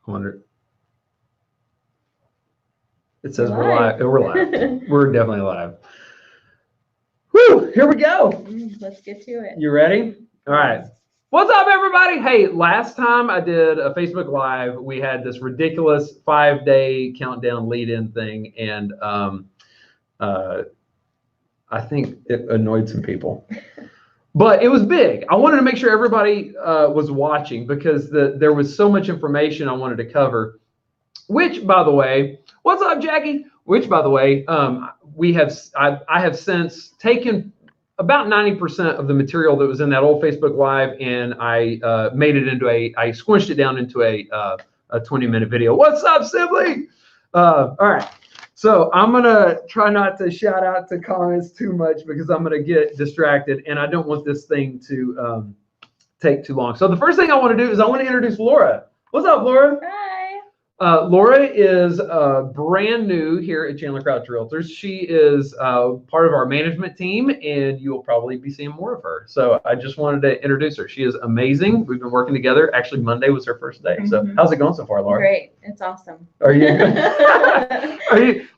I wonder. It says we're live. We're live. We're definitely live. Whew, here we go. Let's get to it. You ready? All right. What's up, everybody? Hey, last time I did a Facebook Live, we had this ridiculous 5-day countdown lead-in thing, and I think it annoyed some people. But it was big. I wanted to make sure everybody was watching because there was so much information I wanted to cover. Which, by the way, what's up, Jackie? Which, by the way, I have since taken about 90% of the material that was in that old Facebook Live, and I made it into I squinched it down into a 20-minute video. What's up, Sibley? All right. So I'm going to try not to shout out to comments too much because I'm going to get distracted, and I don't want this thing to take too long. So the first thing I want to do is I want to introduce Laura. What's up, Laura? Hi. Laura is brand new here at Chandler Crouch Realtors. She is part of our management team, and you'll probably be seeing more of her. So I just wanted to introduce her. She is amazing. We've been working together. Actually, Monday was her first day. So how's it going so far, Laura? Great. It's awesome. Are you?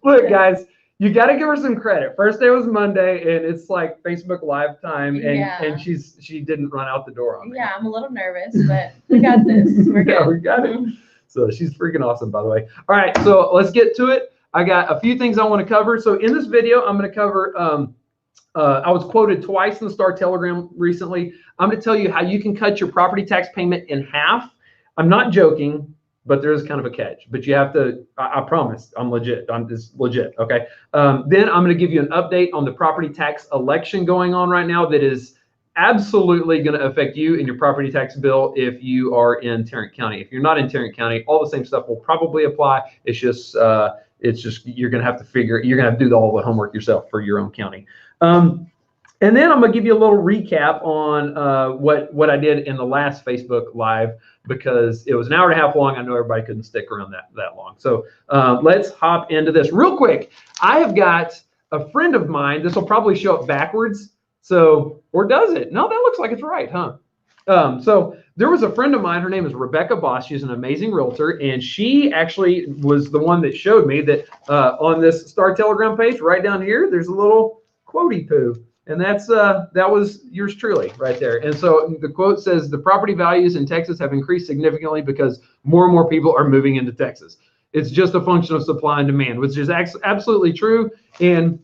Look, guys, you got to give her some credit. First day was Monday, and it's like Facebook Live time, and she didn't run out the door on me. Yeah, I'm a little nervous, but we got this. We're good. Yeah, we got it. So she's freaking awesome, by the way. All right, so let's get to it. I got a few things I want to cover. So in this video, I'm going to cover, I was quoted twice in the Star Telegram recently. I'm going to tell you how you can cut your property tax payment in half. I'm not joking, but there is kind of a catch. But you have to, I promise, I'm legit. I'm just legit, okay? Then I'm going to give you an update on the property tax election going on right now that is absolutely going to affect you and your property tax bill if you are in Tarrant County. If you're not in Tarrant County, all the same stuff will probably apply. It's just you're going to have to do all the homework yourself for your own county. And then I'm going to give you a little recap on what I did in the last Facebook Live because it was an hour and a half long. I know everybody couldn't stick around that long. So let's hop into this real quick. I have got a friend of mine. This will probably show up backwards. So, or does it? No, that looks like it's right, huh? So there was a friend of mine, her name is Rebecca Boss. She's an amazing realtor, and she actually was the one that showed me that on this Star Telegram page right down here, there's a little quotey poo. And that was yours truly right there. And so the quote says, the property values in Texas have increased significantly because more and more people are moving into Texas. It's just a function of supply and demand, which is absolutely true. And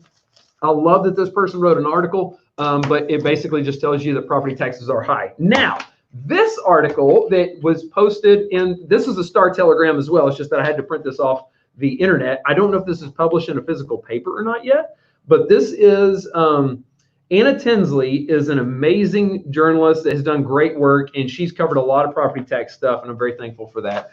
I love that this person wrote an article. But it basically just tells you that property taxes are high. Now, this article that was posted this is a Star Telegram as well. It's just that I had to print this off the internet. I don't know if this is published in a physical paper or not yet, but this is Anna Tinsley is an amazing journalist that has done great work, and she's covered a lot of property tax stuff, and I'm very thankful for that.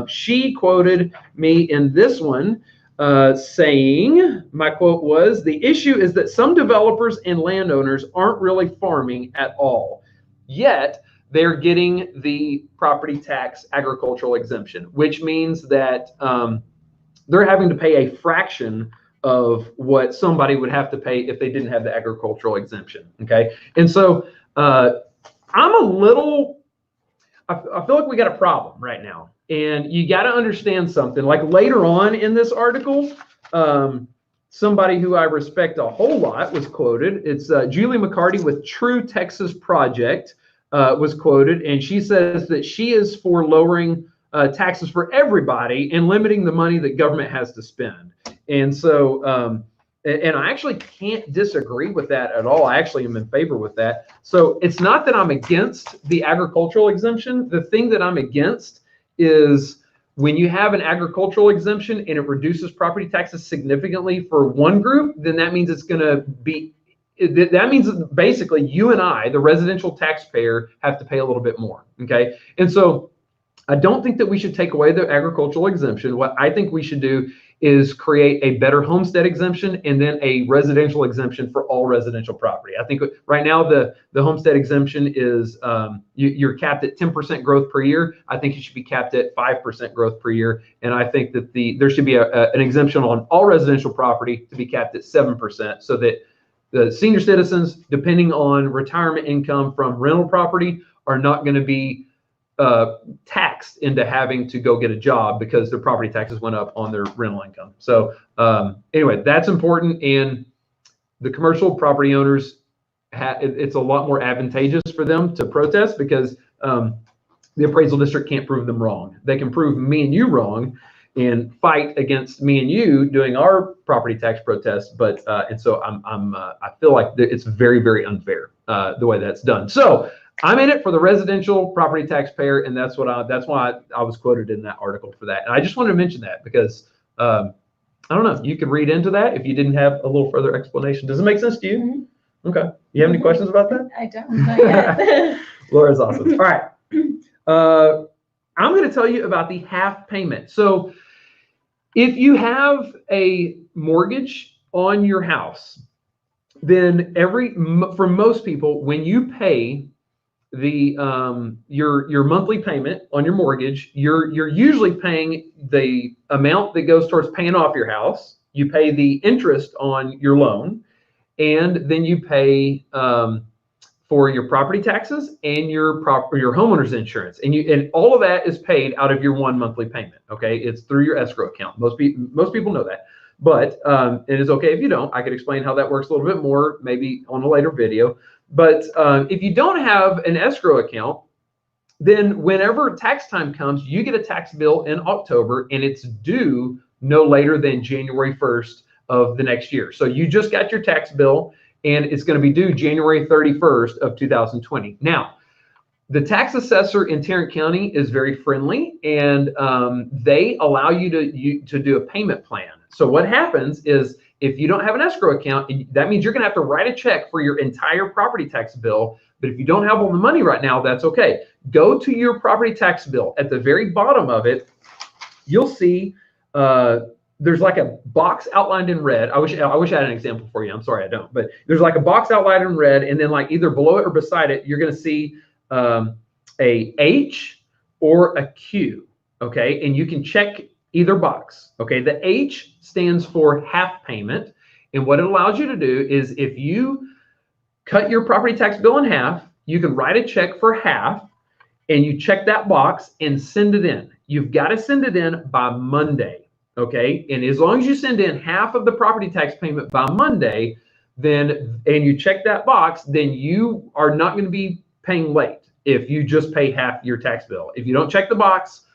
She quoted me in this one. Saying, my quote was, the issue is that some developers and landowners aren't really farming at all, yet they're getting the property tax agricultural exemption, which means that they're having to pay a fraction of what somebody would have to pay if they didn't have the agricultural exemption, okay? And so I feel like we got a problem right now. And you got to understand something. Like later on in this article, somebody who I respect a whole lot was quoted. It's Julie McCarty with True Texas Project was quoted. And she says that she is for lowering taxes for everybody and limiting the money that government has to spend. And so, and I actually can't disagree with that at all. I actually am in favor with that. So it's not that I'm against the agricultural exemption. The thing that I'm against is when you have an agricultural exemption and it reduces property taxes significantly for one group, then that means it's going to be, that means that basically you and I, the residential taxpayer, have to pay a little bit more, okay? And so I don't think that we should take away the agricultural exemption. What I think we should do is create a better homestead exemption and then a residential exemption for all residential property. I think right now the homestead exemption is you're capped at 10% growth per year. I think it should be capped at 5% growth per year. And I think that there should be an exemption on all residential property to be capped at 7%, so that the senior citizens, depending on retirement income from rental property, are not going to be taxed into having to go get a job because their property taxes went up on their rental income. So anyway, that's important. And the commercial property owners, it's a lot more advantageous for them to protest because the appraisal district can't prove them wrong. They can prove me and you wrong and fight against me and you doing our property tax protests. But and so I feel like it's very, very unfair the way that's done. So I'm in it for the residential property taxpayer, and that's why I was quoted in that article for that. And I just wanted to mention that because I don't know, you could read into that if you didn't have a little further explanation. Does it make sense to you? Mm-hmm. Okay. You have any questions about that? I don't. Not yet. Laura's awesome. All right. I'm going to tell you about the half payment. So if you have a mortgage on your house, then for most people, when you pay your monthly payment on your mortgage, you're usually paying the amount that goes towards paying off your house. You pay the interest on your loan, and then you pay for your property taxes and your homeowner's insurance, and all of that is paid out of your one monthly payment. Okay, it's through your escrow account. Most people know that, but it is okay if you don't. I could explain how that works a little bit more maybe on a later video. But if you don't have an escrow account, then whenever tax time comes, you get a tax bill in October, and it's due no later than January 1st of the next year. So you just got your tax bill, and it's going to be due January 31st of 2020. Now, the tax assessor in Tarrant County is very friendly, and they allow you to do a payment plan. So what happens is, if you don't have an escrow account, that means you're going to have to write a check for your entire property tax bill. But if you don't have all the money right now, that's okay. Go to your property tax bill. At the very bottom of it, you'll see there's like a box outlined in red. I wish I had an example for you. I'm sorry, I don't. But there's like a box outlined in red, and then like either below it or beside it, you're going to see a H or a Q. Okay, and you can check either box. Okay, the H stands for half payment, and what it allows you to do is, if you cut your property tax bill in half, you can write a check for half, and you check that box and send it in. You've got to send it in by Monday. Okay, and as long as you send in half of the property tax payment by Monday, and you check that box, then you are not going to be paying late if you just pay half your tax bill. If you don't check the box,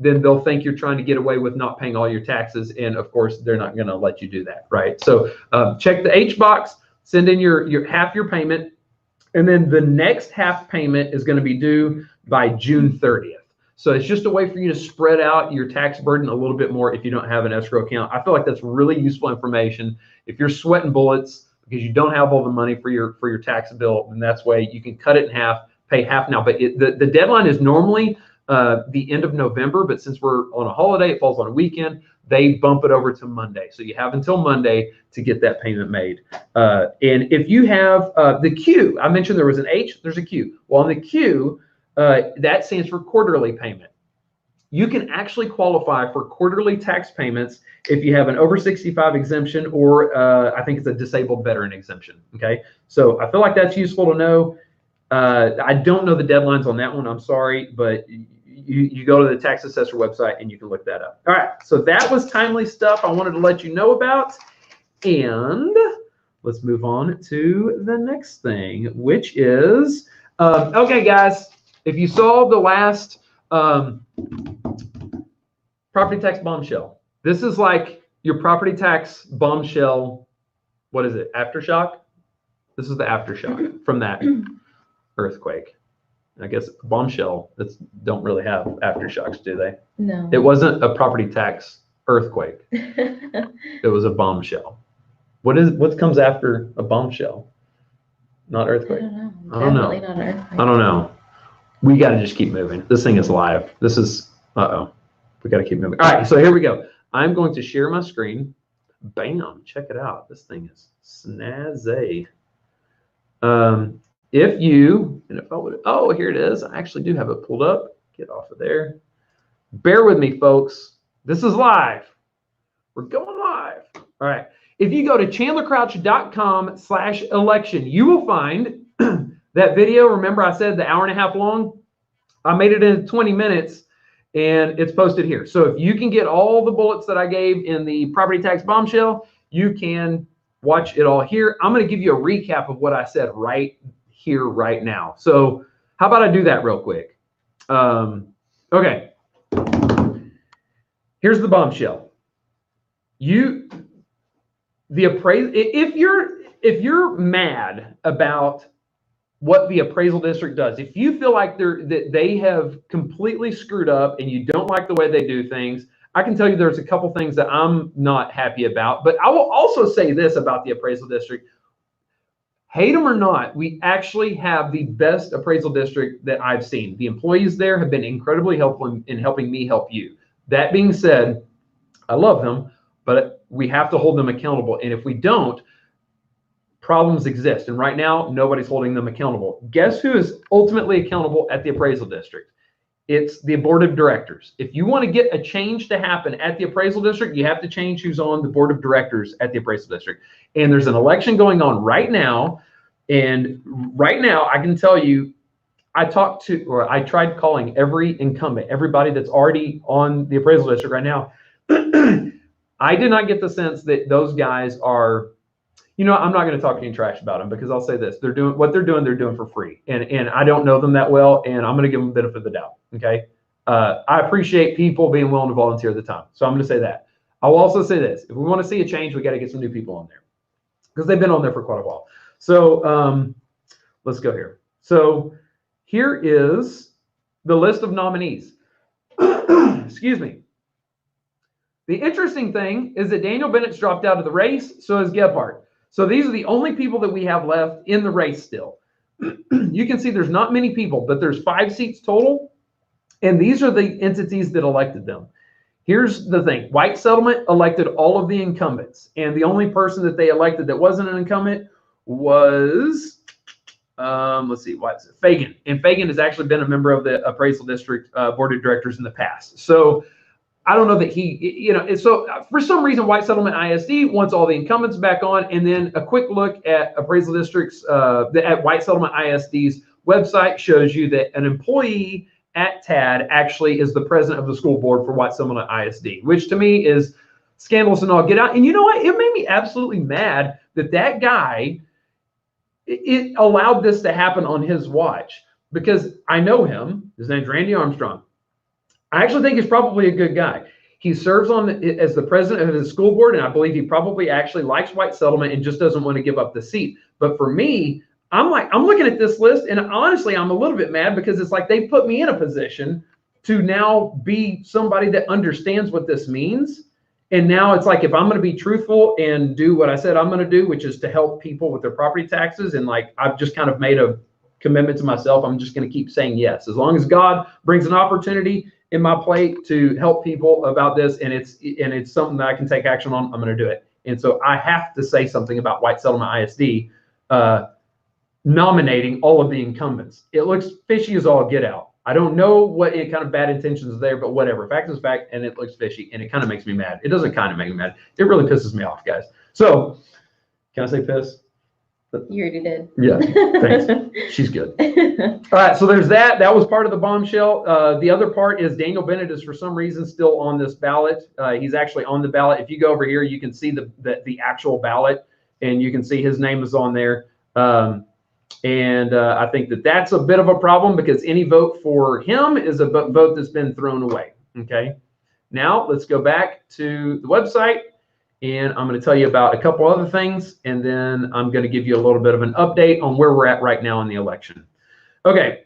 then they'll think you're trying to get away with not paying all your taxes. And of course, they're not going to let you do that, right? So check the H box, send in your half your payment, and then the next half payment is going to be due by June 30th. So it's just a way for you to spread out your tax burden a little bit more if you don't have an escrow account. I feel like that's really useful information. If you're sweating bullets because you don't have all the money for your tax bill, then that's way you can cut it in half, pay half now. But the deadline is normally the end of November, but since we're on a holiday, it falls on a weekend, they bump it over to Monday. So you have until Monday to get that payment made. And if you have the Q, I mentioned there was an H, there's a Q. Well, on the Q, that stands for quarterly payment. You can actually qualify for quarterly tax payments if you have an over 65 exemption, or I think it's a disabled veteran exemption. Okay, so I feel like that's useful to know. I don't know the deadlines on that one, I'm sorry, but you go to the tax assessor website and you can look that up. All right, so that was timely stuff I wanted to let you know about. And let's move on to the next thing, which is, okay, guys, if you saw the last property tax bombshell, this is like your property tax bombshell, what is it, aftershock? This is the aftershock from that earthquake. I guess bombshell don't really have aftershocks, do they? No. It wasn't a property tax earthquake. It was a bombshell. What comes after a bombshell? Not earthquake. I don't know. Definitely not earthquake. I don't know. We got to just keep moving. This thing is live. This is we got to keep moving. All right, so here we go. I'm going to share my screen. Bam! Check it out. This thing is snazzy. If I would, oh, here it is. I actually do have it pulled up. Get off of there. Bear with me, folks. This is live. We're going live. All right. If you go to chandlercrouch.com/election, you will find that video. Remember, I said the hour and a half long. I made it in 20 minutes and it's posted here. So if you can get all the bullets that I gave in the property tax bombshell, you can watch it all here. I'm going to give you a recap of what I said right here, right now. So how about I do that real quick? Okay. Here's the bombshell. If you're mad about what the appraisal district does, if you feel like they have completely screwed up and you don't like the way they do things, I can tell you there's a couple things that I'm not happy about. But I will also say this about the appraisal district. Hate them or not, we actually have the best appraisal district that I've seen. The employees there have been incredibly helpful in helping me help you. That being said, I love them, but we have to hold them accountable. And if we don't, problems exist. And right now, nobody's holding them accountable. Guess who is ultimately accountable at the appraisal district? It's the board of directors. If you want to get a change to happen at the appraisal district, you have to change who's on the board of directors at the appraisal district. And there's an election going on right now. And right now, I can tell you, I tried calling every incumbent, everybody that's already on the appraisal district right now. I did not get the sense that those guys are, I'm not going to talk any trash about them, because I'll say this: they're doing for free, and I don't know them that well, and I'm going to give them the benefit of the doubt. Okay, I appreciate people being willing to volunteer the time, so I'm going to say that. I will also say this: if we want to see a change, we got to get some new people on there, because they've been on there for quite a while. So let's go here. So here is the list of nominees. Excuse me. The interesting thing is that Daniel Bennett's dropped out of the race, so has Gebhardt. So these are the only people that we have left in the race still. You can see there's not many people, but there's 5 seats total, and these are the entities that elected them. Here's the thing. White Settlement elected all of the incumbents, and the only person that they elected that wasn't an incumbent was, let's see, what's it? Fagan. And Fagan has actually been a member of the appraisal district board of directors in the past. So I don't know that he, so for some reason, White Settlement ISD wants all the incumbents back on. And then a quick look at appraisal districts, at White Settlement ISD's website shows you that an employee at TAD actually is the president of the school board for White Settlement ISD, which to me is scandalous and all get out. And you know what? It made me absolutely mad that guy, it allowed this to happen on his watch, because I know him. His name's Randy Armstrong. I actually think he's probably a good guy. He serves as the president of his school board, and I believe he probably actually likes White Settlement and just doesn't want to give up the seat. But for me, I'm looking at this list, and honestly, I'm a little bit mad, because it's like they put me in a position to now be somebody that understands what this means. And now it's like, if I'm going to be truthful and do what I said I'm going to do, which is to help people with their property taxes, and like I've just kind of made a commitment to myself, I'm just going to keep saying yes. As long as God brings an opportunity in my plate to help people about this, and it's something that I can take action on, I'm going to do it. And so I have to say something about White Settlement ISD nominating all of the incumbents. It looks fishy as all get out. I don't know what kind of bad intentions is there, but whatever. Fact is fact, and it looks fishy, and it kind of makes me mad. It doesn't kind of make me mad. It really pisses me off, guys. So, can I say piss? You already did. Yeah, thanks. She's good. All right, so there's that. That was part of the bombshell. The other part is Daniel Bennett is for some reason still on this ballot. He's actually on the ballot. If you go over here, you can see the actual ballot, and you can see his name is on there. I think that's a bit of a problem, because any vote for him is a vote that's been thrown away. Okay. Now let's go back to the website, and I'm going to tell you about a couple other things, and then I'm going to give you a little bit of an update on where we're at right now in the election. Okay.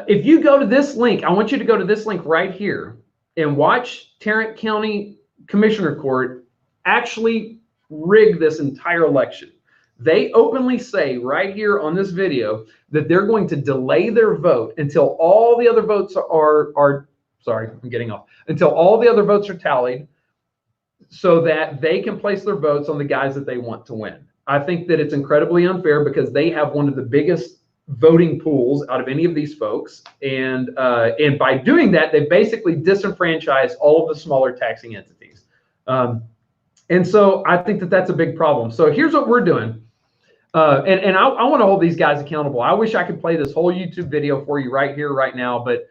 If you go to this link, I want you to go to this link right here and watch Tarrant County Commissioner Court actually rig this entire election. They openly say right here on this video that they're going to delay their vote until all the other votes are sorry, I'm getting off, until all the other votes are tallied, so that they can place their votes on the guys that they want to win. I think that it's incredibly unfair, because they have one of the biggest voting pools out of any of these folks, and by doing that, they basically disenfranchise all of the smaller taxing entities. And so I think that that's a big problem. So here's what we're doing. And I want to hold these guys accountable. I wish I could play this whole YouTube video for you right here, right now, but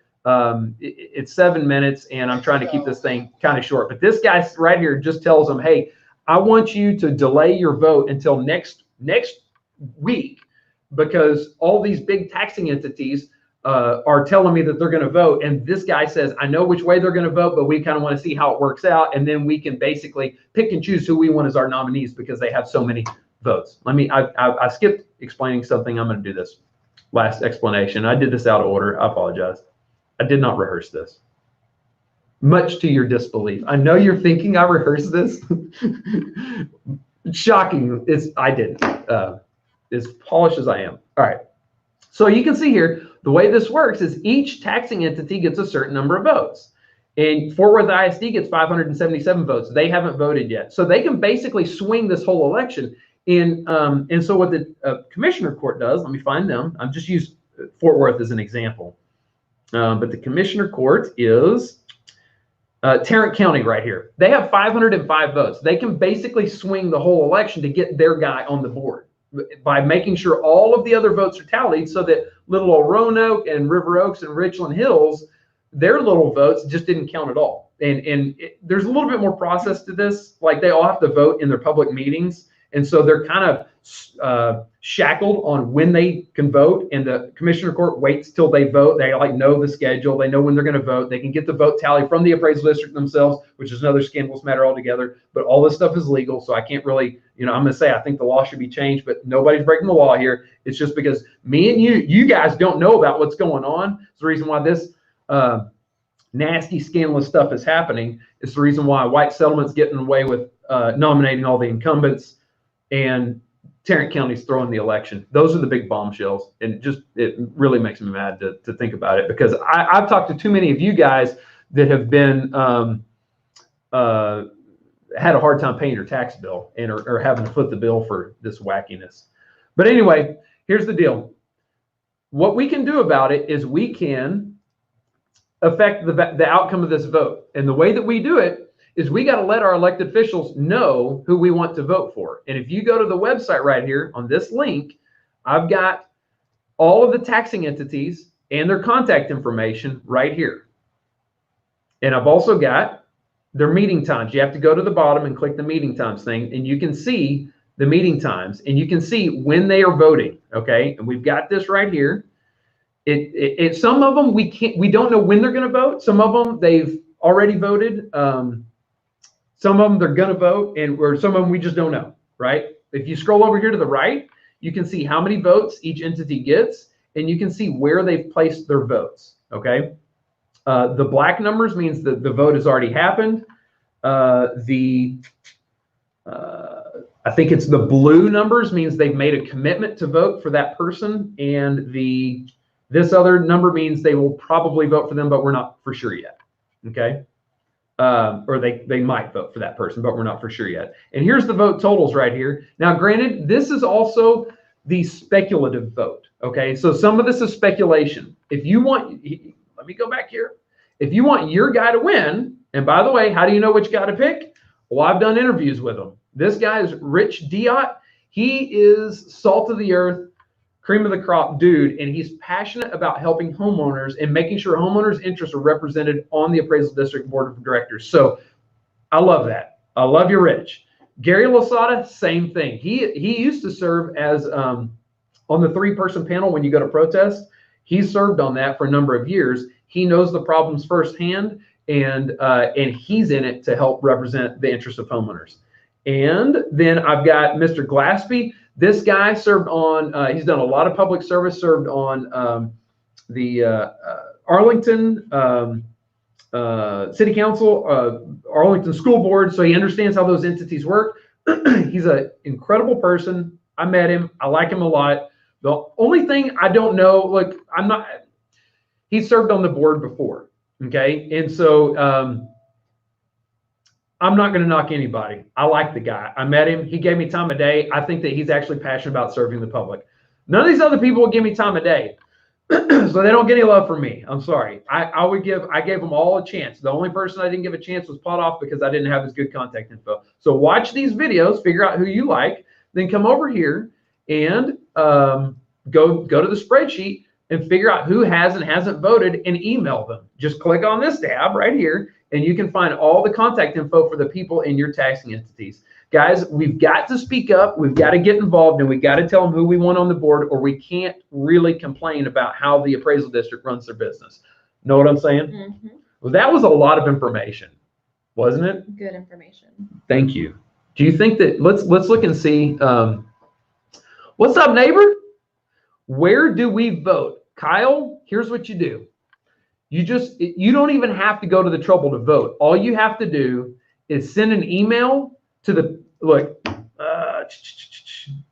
it's 7 minutes, and I'm trying to keep this thing kind of short. But this guy right here just tells them, hey, I want you to delay your vote until next week, because all these big taxing entities are telling me that they're going to vote. And this guy says, I know which way they're going to vote, but we kind of want to see how it works out. And then we can basically pick and choose who we want as our nominees because they have so many votes. I skipped explaining something. I'm going to do this last explanation. I did this out of order. I apologize. I did not rehearse this. Much to your disbelief. I know you're thinking I rehearsed this. Shocking. I didn't. As polished as I am. All right. So you can see here, the way this works is each taxing entity gets a certain number of votes. And Fort Worth ISD gets 577 votes. They haven't voted yet. So they can basically swing this whole election. And so what the Commissioner Court does, let me find them. I've just used Fort Worth as an example. But the Commissioner Court is Tarrant County right here. They have 505 votes. They can basically swing the whole election to get their guy on the board by making sure all of the other votes are tallied, so that little old Roanoke and River Oaks and Richland Hills, their little votes just didn't count at all. And there's a little bit more process to this. Like, they all have to vote in their public meetings. And so they're kind of shackled on when they can vote, and the Commissioner Court waits till they vote. They know the schedule. They know when they're going to vote. They can get the vote tally from the appraisal district themselves, which is another scandalous matter altogether. But all this stuff is legal, so I can't really, I'm going to say I think the law should be changed, but nobody's breaking the law here. It's just because me and you guys don't know about what's going on. It's the reason why this nasty, scandalous stuff is happening. It's the reason why white settlement's getting away with nominating all the incumbents, and Tarrant County's throwing the election. Those are the big bombshells, and it really makes me mad to think about it, because I've talked to too many of you guys that have been had a hard time paying your tax bill and are having to foot the bill for this wackiness. But anyway, here's the deal. What we can do about it is we can affect the outcome of this vote, and the way that we do it is we got to let our elected officials know who we want to vote for. And if you go to the website right here on this link, I've got all of the taxing entities and their contact information right here. And I've also got their meeting times. You have to go to the bottom and click the meeting times thing, and you can see the meeting times, and you can see when they are voting. Okay, and we've got this right here. Some of them we don't know when they're going to vote. Some of them they've already voted. Some of them they're going to vote, or some of them we just don't know, right? If you scroll over here to the right, you can see how many votes each entity gets, and you can see where they've placed their votes, okay? The black numbers means that the vote has already happened. I think it's the blue numbers means they've made a commitment to vote for that person, and this other number means they will probably vote for them, but we're not for sure yet, okay? Or they might vote for that person, but we're not for sure yet. And here's the vote totals right here. Now, granted, this is also the speculative vote, okay? So some of this is speculation. If you want, let me go back here. If you want your guy to win, and by the way, how do you know which guy to pick? Well, I've done interviews with him. This guy is Rich Diot. He is salt of the earth, cream of the crop dude, and he's passionate about helping homeowners and making sure homeowners' interests are represented on the appraisal district board of directors. So I love that. I love you, Rich. Gary Losada, same thing. He used to serve as on the 3-person panel when you go to protest. He served on that for a number of years. He knows the problems firsthand, and he's in it to help represent the interests of homeowners. And then I've got Mr. Glaspie. This guy served on, he's done a lot of public service, served on the Arlington City Council, Arlington School Board, so he understands how those entities work. He's an incredible person. I met him. I like him a lot. The only thing I don't know, look, he served on the board before, okay? And so I'm not going to knock anybody. I like the guy. I met him. He gave me time of day. I think that he's actually passionate about serving the public. None of these other people will give me time of day, so they don't get any love from me. I'm sorry. I gave them all a chance. The only person I didn't give a chance was Potoff, because I didn't have his good contact info. So watch these videos, figure out who you like, then come over here and go to the spreadsheet and figure out who has and hasn't voted and email them. Just click on this tab right here, and you can find all the contact info for the people in your taxing entities. Guys, we've got to speak up. We've got to get involved, and we've got to tell them who we want on the board, or we can't really complain about how the appraisal district runs their business. Know what I'm saying? Mm-hmm. Well, that was a lot of information, wasn't it? Good information. Thank you. Do you think that, let's look and see. What's up, neighbor? Where do we vote? Kyle, here's what you do. You don't even have to go to the trouble to vote. All you have to do is send an email to the, look,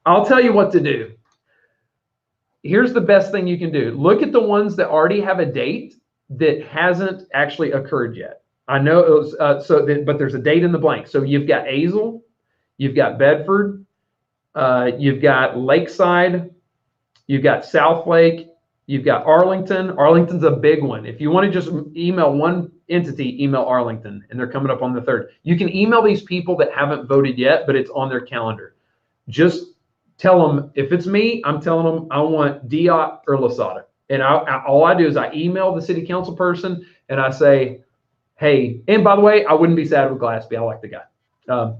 I'll tell you what to do. Here's the best thing you can do. Look at the ones that already have a date that hasn't actually occurred yet. I know it was, but there's a date in the blank. So you've got Azle, you've got Bedford, you've got Lakeside, you've got Southlake, you've got Arlington. Arlington's a big one. If you want to just email one entity, email Arlington, and they're coming up on the 3rd. You can email these people that haven't voted yet, but it's on their calendar. Just tell them, if it's me, I'm telling them I want Diot or Lasada. And all I do is I email the city council person and I say, hey, and by the way, I wouldn't be sad with Glassby. I like the guy.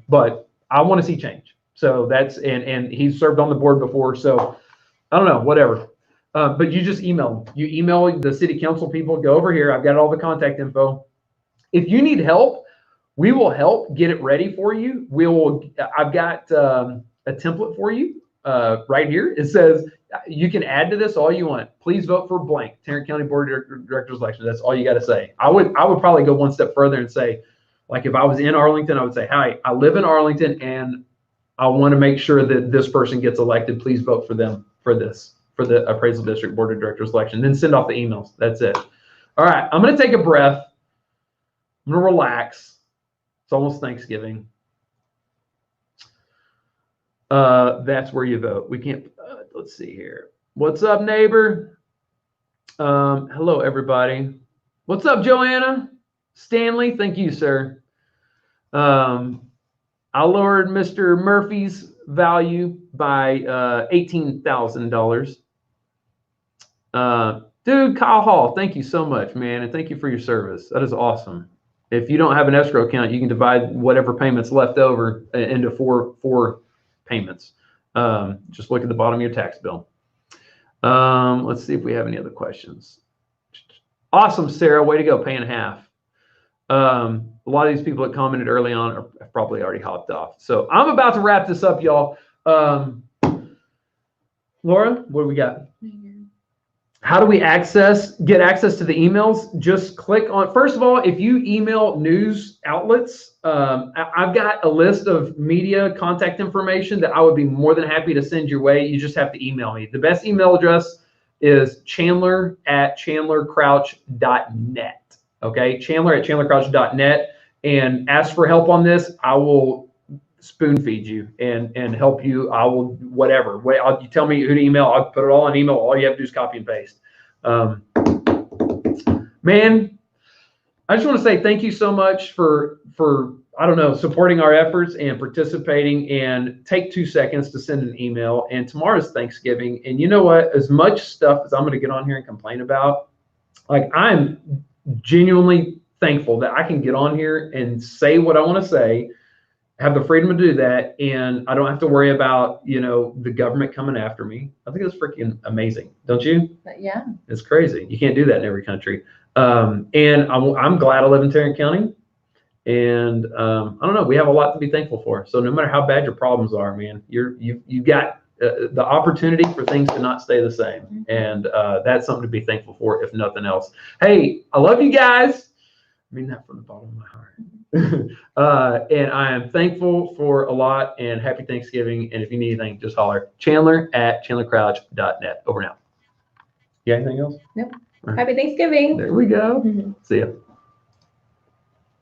But I want to see change. So that's, and he's served on the board before. So I don't know, whatever. But you just email them. You email the city council people, go over here. I've got all the contact info. If you need help, we will help get it ready for you. I've got a template for you right here. It says you can add to this all you want. Please vote for blank, Tarrant County Board of Directors election. That's all you got to say. I would probably go one step further and say, like if I was in Arlington, I would say, hi, I live in Arlington and I want to make sure that this person gets elected. Please vote for them for this, for the Appraisal District Board of Directors election. Then send off the emails. That's it. All right, I'm going to take a breath. I'm going to relax. It's almost Thanksgiving. That's where you vote. We can't, let's see here. What's up, neighbor? Hello, everybody. What's up, Joanna? Stanley, thank you, sir. I lowered Mr. Murphy's value by $18,000. Dude, Kyle Hall, thank you so much, man, and thank you for your service. That is awesome. If you don't have an escrow account, you can divide whatever payments left over into four payments. Just look at the bottom of your tax bill. Let's see if we have any other questions. Awesome, Sarah, way to go, paying half. A lot of these people that commented early on are probably already hopped off. So I'm about to wrap this up, y'all. Laura, what do we got? How do we get access to the emails? Just click on, first of all, if you email news outlets, I've got a list of media contact information that I would be more than happy to send your way. You just have to email me. The best email address is chandler@chandlercrouch.net. Okay, Chandler@chandlercrouch.net, and ask for help on this. I will spoon feed you and help you. I will, whatever. You tell me who to email. I'll put it all in email. All you have to do is copy and paste. Man, I just want to say thank you so much for I don't know, supporting our efforts and participating, and take 2 seconds to send an email. And tomorrow's Thanksgiving. And you know what? As much stuff as I'm going to get on here and complain about, like, I'm genuinely thankful that I can get on here and say what I want to say, have the freedom to do that, and I don't have to worry about, you know, the government coming after me. I think that's freaking amazing, don't you? Yeah. It's crazy. You can't do that in every country. And I'm glad I live in Tarrant County. And I don't know, we have a lot to be thankful for. So no matter how bad your problems are, man, you've got the opportunity for things to not stay the same. Mm-hmm. And that's something to be thankful for, if nothing else. Hey, I love you guys. I mean that from the bottom of my heart. And I am thankful for a lot, and happy Thanksgiving. And if you need anything, just holler. Chandler@chandlercrouch.net. Over now. You got anything else? Nope. Right. Happy Thanksgiving. There we go. Mm-hmm. See ya.